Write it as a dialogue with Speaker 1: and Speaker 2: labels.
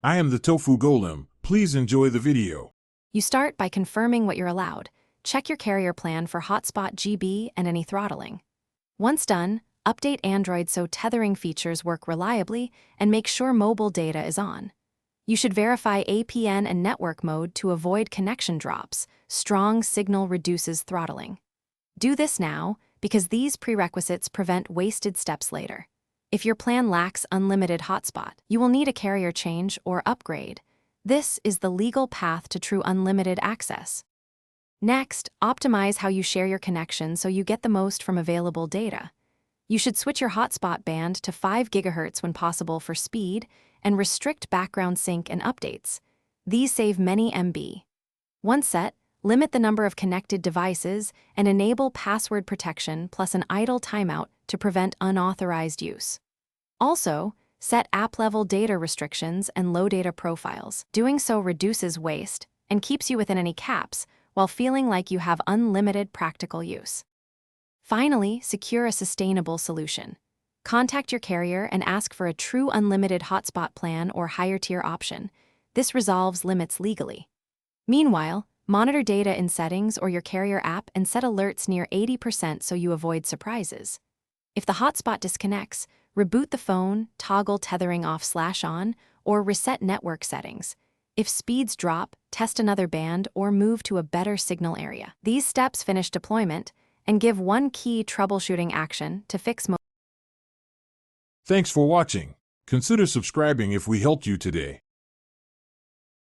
Speaker 1: I am the Tofu Golem. Please enjoy the video.
Speaker 2: You start by confirming what you're allowed. Check your carrier plan for Hotspot GB and any throttling. Once done, update Android so tethering features work reliably and make sure mobile data is on. You should verify APN and network mode to avoid connection drops. Strong signal reduces throttling. Do this now because these prerequisites prevent wasted steps later. If your plan lacks unlimited hotspot, you will need a carrier change or upgrade. This is the legal path to true unlimited access. Next, optimize how you share your connection so you get the most from available data. You should switch your hotspot band to 5 GHz when possible for speed and restrict background sync and updates. These save many MB. Once set, limit the number of connected devices and enable password protection plus an idle timeout to prevent unauthorized use. Also, set app-level data restrictions and low data profiles. Doing so reduces waste and keeps you within any caps while feeling like you have unlimited practical use. Finally, secure a sustainable solution. Contact your carrier and ask for a true unlimited hotspot plan or higher-tier option. This resolves limits legally. Meanwhile, monitor data in settings or your carrier app and set alerts near 80% so you avoid surprises. If the hotspot disconnects, reboot the phone, toggle tethering off/on, or reset network settings. If speeds drop, test another band or move to a better signal area. These steps finish deployment and give one key troubleshooting action to fix
Speaker 1: Thanks for watching. Consider subscribing if we helped you today.